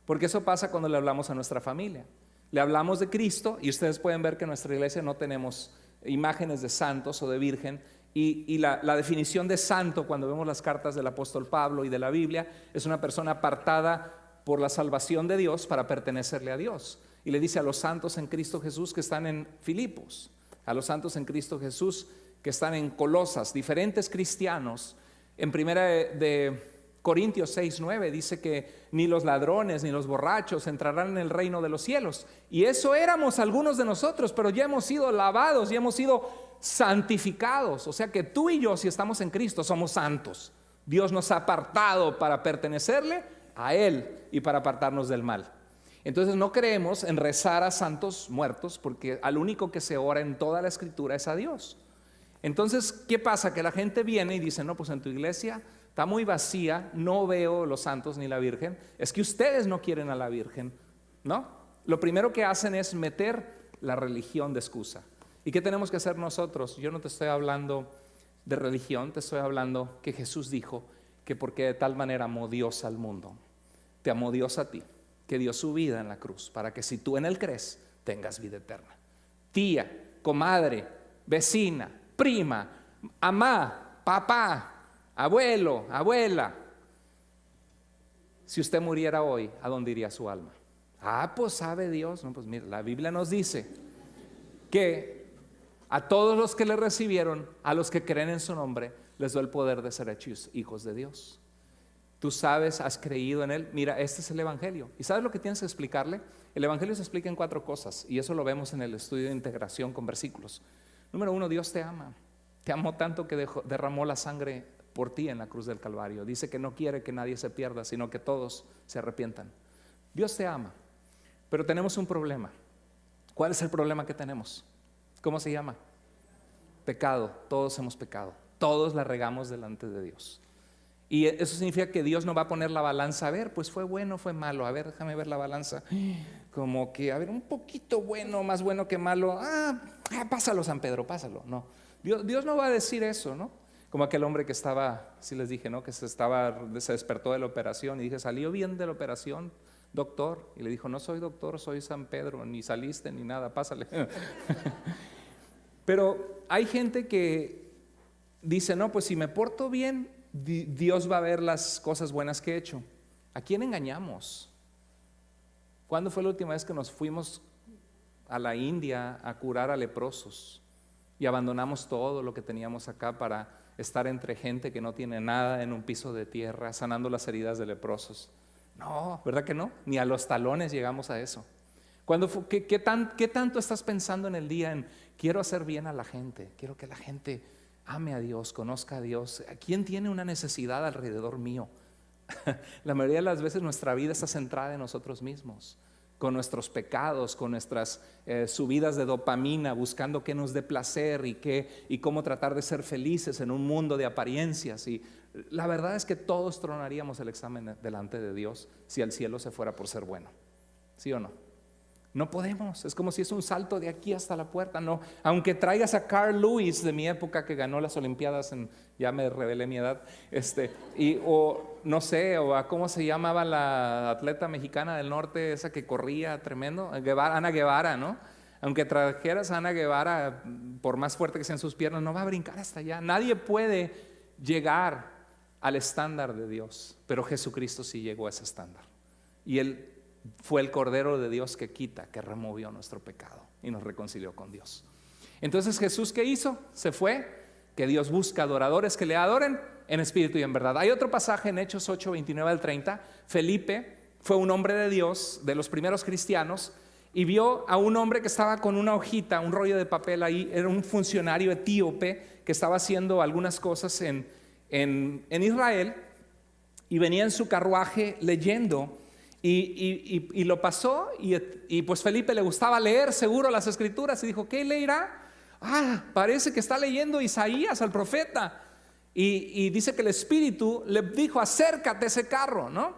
Porque eso pasa cuando le hablamos a nuestra familia. Le hablamos de Cristo y ustedes pueden ver que en nuestra iglesia no tenemos imágenes de santos o de virgen. Y la definición de santo, cuando vemos las cartas del apóstol Pablo y de la Biblia, es una persona apartada por la salvación de Dios para pertenecerle a Dios. Y le dice a los santos en Cristo Jesús que están en Filipos, a los santos en Cristo Jesús que están en Colosas, diferentes cristianos. En primera de Corintios 6:9 dice que ni los ladrones ni los borrachos entrarán en el reino de los cielos. Y eso éramos algunos de nosotros, pero ya hemos sido lavados, ya hemos sido santificados. O sea que tú y yo, si estamos en Cristo, somos santos. Dios nos ha apartado para pertenecerle a Él y para apartarnos del mal. Entonces no creemos en rezar a santos muertos, porque al único que se ora en toda la escritura es a Dios. Entonces, ¿qué pasa? Que la gente viene y dice, no, pues en tu iglesia está muy vacía, no veo los santos ni la Virgen. Es que ustedes no quieren a la Virgen, ¿no? Lo primero que hacen es meter la religión de excusa. ¿Y qué tenemos que hacer nosotros? Yo no te estoy hablando de religión, te estoy hablando que Jesús dijo que porque de tal manera amó Dios al mundo, te amó Dios a ti, que dio su vida en la cruz, para que si tú en Él crees, tengas vida eterna. Tía, comadre, vecina, prima, mamá, papá, abuelo, abuela. Si usted muriera hoy, ¿a dónde iría su alma? Pues sabe Dios. No, pues mira, la Biblia nos dice que a todos los que le recibieron, a los que creen en su nombre, les dio el poder de ser hechos hijos de Dios. Tú sabes, has creído en Él. Mira, este es el Evangelio. ¿Y sabes lo que tienes que explicarle? El Evangelio se explica en 4 cosas, y eso lo vemos en el estudio de integración con versículos. Número 1, Dios te ama. Te amó tanto que derramó la sangre por ti en la cruz del Calvario. Dice que no quiere que nadie se pierda, sino que todos se arrepientan. Dios te ama, pero tenemos un problema. ¿Cuál es el problema que tenemos? ¿Cómo se llama? Pecado. Todos hemos pecado. Todos la regamos delante de Dios. Y eso significa que Dios no va a poner la balanza. A ver, pues fue bueno, fue malo. A ver, déjame ver la balanza. Como que, a ver, un poquito bueno, más bueno que malo. Pásalo, San Pedro, pásalo. No, Dios no va a decir eso, ¿no? Como aquel hombre que estaba, sí les dije, ¿no? Que se despertó de la operación y dije, ¿salió bien de la operación, doctor? Y le dijo, no soy doctor, soy San Pedro, ni saliste ni nada, pásale. Pero hay gente que dice, no, pues si me porto bien, Dios va a ver las cosas buenas que he hecho. ¿A quién engañamos? ¿Cuándo fue la última vez que nos fuimos a la India a curar a leprosos y abandonamos todo lo que teníamos acá para estar entre gente que no tiene nada en un piso de tierra, sanando las heridas de leprosos? No, ¿verdad que no? Ni a los talones llegamos a eso. ¿Qué tanto estás pensando en el día en quiero hacer bien a la gente, quiero que la gente ame a Dios, conozca a Dios? ¿Quién tiene una necesidad alrededor mío? La mayoría de las veces nuestra vida está centrada en nosotros mismos, con nuestros pecados, con nuestras subidas de dopamina, buscando qué nos dé placer y cómo tratar de ser felices en un mundo de apariencias. Y la verdad es que todos tronaríamos el examen delante de Dios si al cielo se fuera por ser bueno. ¿Sí o no? No podemos, es como si es un salto de aquí hasta la puerta. No, aunque traigas a Carl Lewis de mi época, que ganó las Olimpiadas ya me revelé mi edad, o no sé, o a cómo se llamaba la atleta mexicana del norte, esa que corría tremendo, Ana Guevara, ¿no? Aunque trajeras a Ana Guevara, por más fuerte que sean sus piernas, no va a brincar hasta allá. Nadie puede llegar al estándar de Dios, pero Jesucristo sí llegó a ese estándar. Y Él fue el Cordero de Dios que quita, que removió nuestro pecado y nos reconcilió con Dios. Entonces, ¿Jesús qué hizo? Se fue, que Dios busca adoradores que le adoren en espíritu y en verdad. Hay otro pasaje en Hechos 8, 29 al 30. Felipe fue un hombre de Dios, de los primeros cristianos, y vio a un hombre que estaba con una hojita, un rollo de papel ahí. Era un funcionario etíope que estaba haciendo algunas cosas en Israel, y venía en su carruaje leyendo. Y lo pasó, y pues Felipe le gustaba leer seguro las escrituras, y dijo: ¿qué leerá? Parece que está leyendo Isaías, al profeta. Y dice que el Espíritu le dijo: acércate a ese carro, ¿no?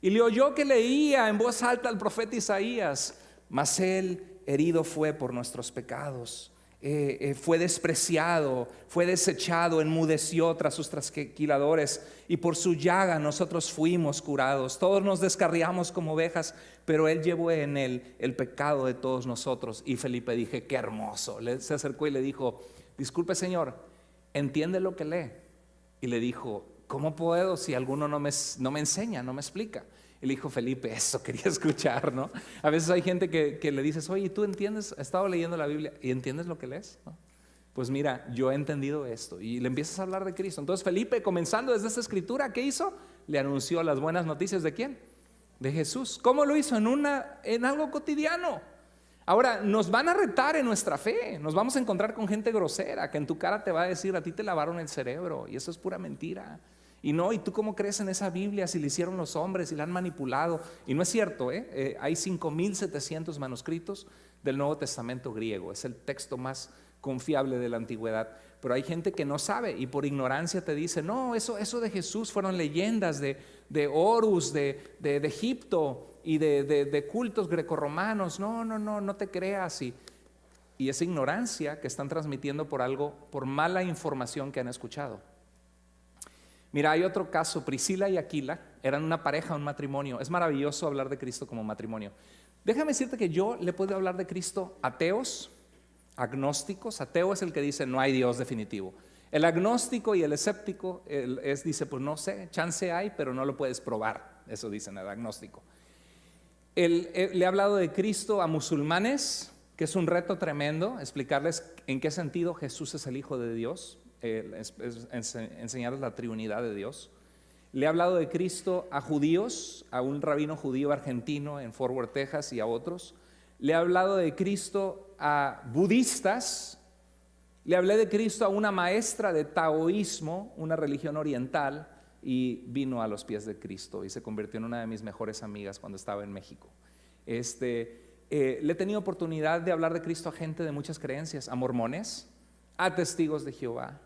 Y le oyó que leía en voz alta al profeta Isaías: mas él herido fue por nuestros pecados, fue despreciado, fue desechado, enmudeció tras sus trasquiladores, y por su llaga nosotros fuimos curados. Todos nos descarriamos como ovejas, pero él llevó en él el pecado de todos nosotros. Y Felipe dije: qué hermoso. Se acercó y le dijo: disculpe, señor, ¿entiende lo que lee? Y le dijo: ¿cómo puedo si alguno no me enseña, no me explica? Y le dijo Felipe: eso quería escuchar, ¿no? A veces hay gente que le dices: oye, ¿tú entiendes? He estado leyendo la Biblia y ¿entiendes lo que lees? ¿No? Pues mira, yo he entendido esto. Y le empiezas a hablar de Cristo. Entonces Felipe, comenzando desde esta escritura, ¿qué hizo? Le anunció las buenas noticias. ¿De quién? De Jesús. ¿Cómo lo hizo? En algo cotidiano. Ahora, nos van a retar en nuestra fe. Nos vamos a encontrar con gente grosera que en tu cara te va a decir: a ti te lavaron el cerebro, y eso es pura mentira. Y no, ¿y tú cómo crees en esa Biblia si la hicieron los hombres y la han manipulado? Y no es cierto, hay 5,700 manuscritos del Nuevo Testamento griego. Es el texto más confiable de la antigüedad. Pero hay gente que no sabe y por ignorancia te dice: no, eso de Jesús fueron leyendas de Horus, de Egipto y de cultos grecorromanos. No te creas. Y esa ignorancia que están transmitiendo por mala información que han escuchado. Mira, hay otro caso. Priscila y Aquila eran una pareja, un matrimonio. Es maravilloso hablar de Cristo como matrimonio. Déjame decirte que yo le puedo hablar de Cristo a ateos, agnósticos. Ateo es el que dice: no hay Dios definitivo. El agnóstico y el escéptico dice: pues no sé, chance hay, pero no lo puedes probar. Eso dicen el agnóstico. Le he hablado de Cristo a musulmanes, que es un reto tremendo explicarles en qué sentido Jesús es el Hijo de Dios. Enseñarles la triunidad de Dios. Le he hablado de Cristo a judíos, a un rabino judío argentino en Fort Worth, Texas, y a otros. Le he hablado de Cristo a budistas. Le hablé de Cristo a una maestra de taoísmo, una religión oriental, y vino a los pies de Cristo y se convirtió en una de mis mejores amigas cuando estaba en México. Le he tenido oportunidad de hablar de Cristo a gente de muchas creencias, a mormones, a testigos de Jehová,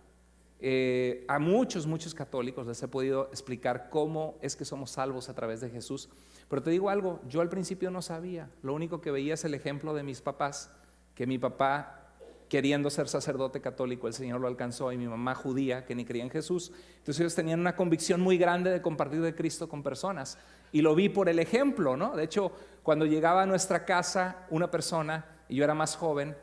a muchos católicos. Les he podido explicar cómo es que somos salvos a través de Jesús. Pero te digo algo, yo al principio no sabía. Lo único que veía es el ejemplo de mis papás, que mi papá, queriendo ser sacerdote católico, el Señor lo alcanzó, y mi mamá judía, que ni creía en Jesús. Entonces ellos tenían una convicción muy grande de compartir de Cristo con personas, y lo vi por el ejemplo, ¿no? De hecho, cuando llegaba a nuestra casa una persona, y yo era más joven,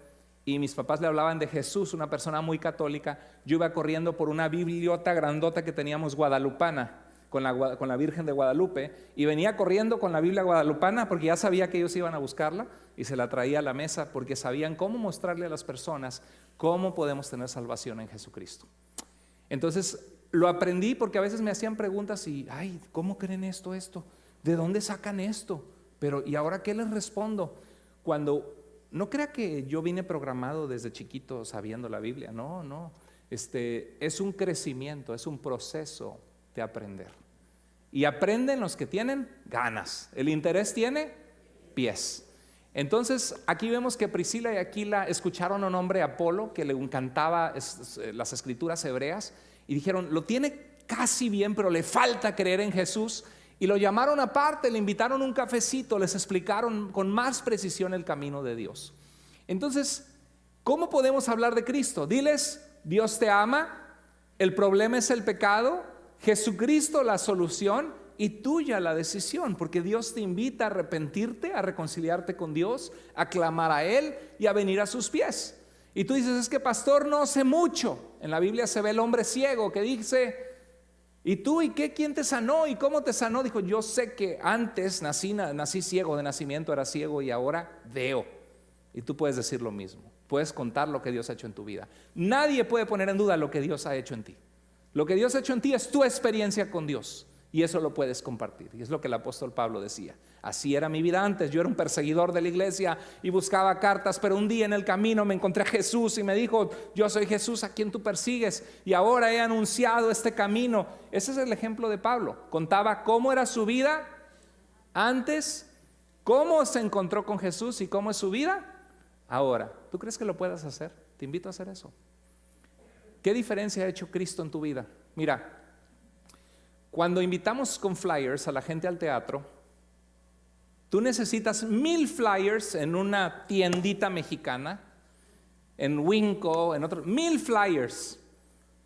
y mis papás le hablaban de Jesús, una persona muy católica, yo iba corriendo por una bibliota grandota que teníamos guadalupana, con la Virgen de Guadalupe, y venía corriendo con la Biblia guadalupana porque ya sabía que ellos iban a buscarla, y se la traía a la mesa porque sabían cómo mostrarle a las personas cómo podemos tener salvación en Jesucristo. Entonces lo aprendí porque a veces me hacían preguntas y: ay, ¿cómo creen esto? ¿De dónde sacan esto? Pero ¿y ahora qué les respondo? Cuando no crea que yo vine programado desde chiquito sabiendo la Biblia. No. Es un crecimiento, es un proceso de aprender. Y aprenden los que tienen ganas. El interés tiene pies. Entonces aquí vemos que Priscila y Aquila escucharon a un hombre, Apolo, que le encantaba las escrituras hebreas, y dijeron, lo tiene casi bien, pero le falta creer en Jesús. Y lo llamaron aparte, le invitaron un cafecito, les explicaron con más precisión el camino de Dios. Entonces, ¿cómo podemos hablar de Cristo? Diles, Dios te ama, el problema es el pecado, Jesucristo la solución y tuya la decisión, porque Dios te invita a arrepentirte, a reconciliarte con Dios, a clamar a Él y a venir a sus pies. Y tú dices, es que pastor, no sé mucho. En la Biblia se ve el hombre ciego que dice, ¿y tú y qué? ¿Quién te sanó? ¿Y cómo te sanó? Dijo, yo sé que antes nací ciego de nacimiento, era ciego y ahora veo. Y tú puedes decir lo mismo, puedes contar lo que Dios ha hecho en tu vida. Nadie puede poner en duda lo que Dios ha hecho en ti. Lo que Dios ha hecho en ti es tu experiencia con Dios. Y eso lo puedes compartir. Y es lo que el apóstol Pablo decía. Así era mi vida antes. Yo era un perseguidor de la iglesia y buscaba cartas, pero un día en el camino me encontré a Jesús y me dijo, yo soy Jesús a quien tú persigues y ahora he anunciado este camino. Ese es el ejemplo de Pablo. Contaba cómo era su vida antes, cómo se encontró con Jesús y cómo es su vida ahora. ¿Tú crees que lo puedas hacer? Te invito a hacer eso. ¿Qué diferencia ha hecho Cristo en tu vida? Mira, cuando invitamos con flyers a la gente al teatro, tú necesitas 1000 flyers en una tiendita mexicana, en Winco, en otro, 1000 flyers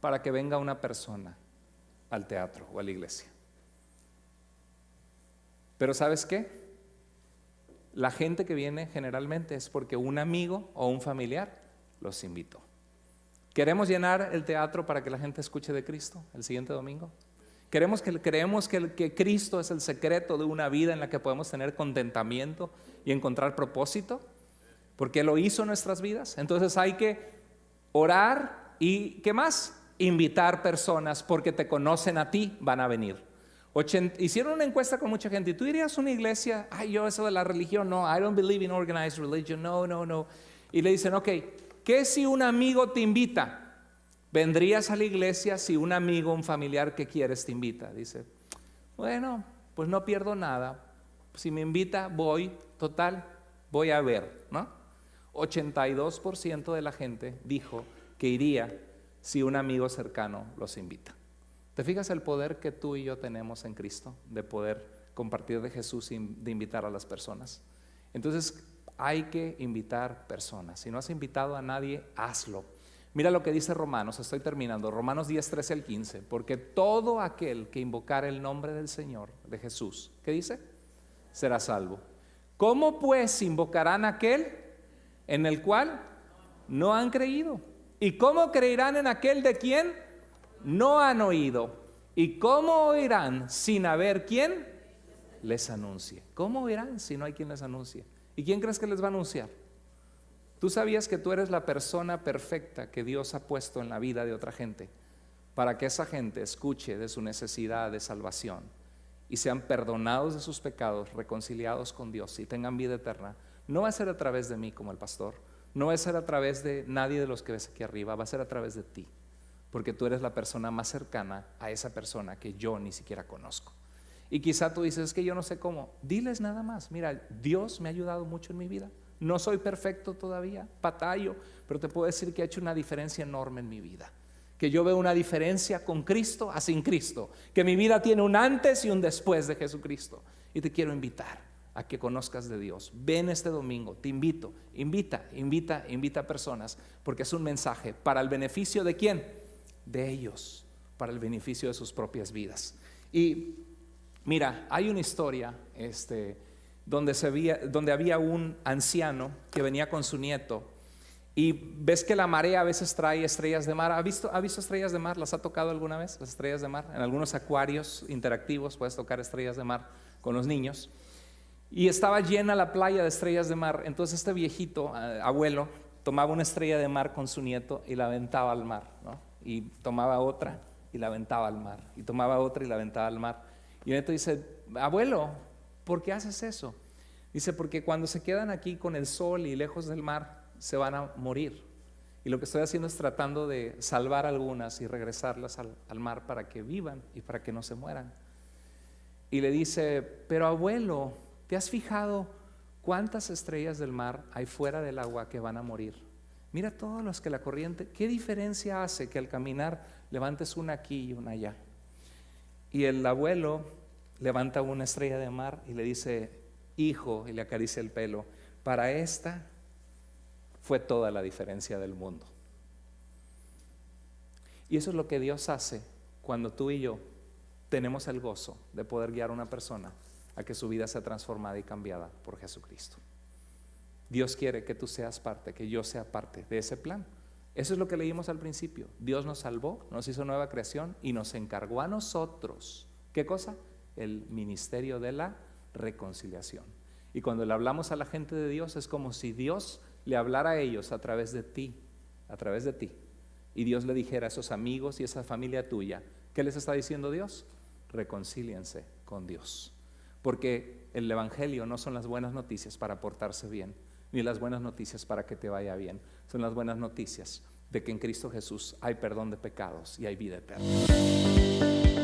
para que venga una persona al teatro o a la iglesia. Pero ¿sabes qué? La gente que viene generalmente es porque un amigo o un familiar los invitó. ¿Queremos llenar el teatro para que la gente escuche de Cristo el siguiente domingo? Creemos que Cristo es el secreto de una vida en la que podemos tener contentamiento y encontrar propósito, porque Él lo hizo en nuestras vidas. Entonces hay que orar y ¿qué más? Invitar personas porque te conocen a ti, van a venir. Hicieron una encuesta con mucha gente y tú dirías una iglesia, ay, yo eso de la religión, no, I don't believe in organized religion, no. Y le dicen, ok, ¿qué si un amigo te invita? ¿Vendrías a la iglesia si un amigo, un familiar que quieres te invita? Dice, bueno, pues no pierdo nada. Si me invita, voy, total, voy a ver, ¿no? 82% de la gente dijo que iría si un amigo cercano los invita. ¿Te fijas el poder que tú y yo tenemos en Cristo de poder compartir de Jesús y de invitar a las personas? Entonces hay que invitar personas. Si no has invitado a nadie, hazlo. Mira lo que dice Romanos, estoy terminando, Romanos 10, 13 al 15, porque todo aquel que invocar el nombre del Señor, de Jesús, ¿qué dice? Será salvo. ¿Cómo pues invocarán aquel en el cual no han creído? ¿Y cómo creerán en aquel de quien no han oído? ¿Y cómo oirán sin haber quien les anuncie? ¿Cómo oirán si no hay quien les anuncie? ¿Y quién crees que les va a anunciar? ¿Tú sabías que tú eres la persona perfecta que Dios ha puesto en la vida de otra gente para que esa gente escuche de su necesidad de salvación y sean perdonados de sus pecados, reconciliados con Dios y tengan vida eterna? No va a ser a través de mí como el pastor, no va a ser a través de nadie de los que ves aquí arriba, va a ser a través de ti, porque tú eres la persona más cercana a esa persona que yo ni siquiera conozco. Y quizá tú dices, es que yo no sé cómo. Diles nada más, mira, Dios me ha ayudado mucho en mi vida. No soy perfecto todavía, batallo, pero te puedo decir que ha hecho una diferencia enorme en mi vida. Que yo veo una diferencia con Cristo a sin Cristo. Que mi vida tiene un antes y un después de Jesucristo. Y te quiero invitar a que conozcas de Dios. Ven este domingo, te invito, invita a personas, porque es un mensaje para el beneficio de ¿quién? De ellos, para el beneficio de sus propias vidas. Y mira, hay una historia, donde había un anciano que venía con su nieto y ves que la marea a veces trae estrellas de mar. ¿Ha visto estrellas de mar? ¿Las ha tocado alguna vez las estrellas de mar? En algunos acuarios interactivos puedes tocar estrellas de mar con los niños. Y estaba llena la playa de estrellas de mar. Entonces este viejito, abuelo, tomaba una estrella de mar con su nieto y la aventaba al mar, ¿no? Y tomaba otra y la aventaba al mar. Y tomaba otra y la aventaba al mar. Y el nieto dice, abuelo, ¿por qué haces eso? Dice, porque cuando se quedan aquí con el sol y lejos del mar, se van a morir. Y lo que estoy haciendo es tratando de salvar algunas y regresarlas al mar para que vivan y para que no se mueran. y le dice, pero abuelo, ¿te has fijado cuántas estrellas del mar hay fuera del agua que van a morir? Mira todos los que la corriente, ¿qué diferencia hace que al caminar levantes una aquí y una allá? Y el abuelo levanta una estrella de mar y le dice, hijo, y le acaricia el pelo, para esta fue toda la diferencia del mundo. Y eso es lo que Dios hace cuando tú y yo tenemos el gozo de poder guiar a una persona a que su vida sea transformada y cambiada por Jesucristo. Dios quiere que tú seas parte, que yo sea parte de ese plan. Eso es lo que leímos al principio. Dios nos salvó, nos hizo nueva creación y nos encargó a nosotros, ¿qué cosa? El ministerio de la reconciliación. Y cuando le hablamos a la gente de Dios, es como si Dios le hablara a ellos a través de ti, y Dios le dijera a esos amigos y esa familia tuya, ¿qué les está diciendo Dios? Reconcíliense con Dios. Porque el evangelio no son las buenas noticias para portarse bien, ni las buenas noticias para que te vaya bien. Son las buenas noticias de que en Cristo Jesús hay perdón de pecados y hay vida eterna.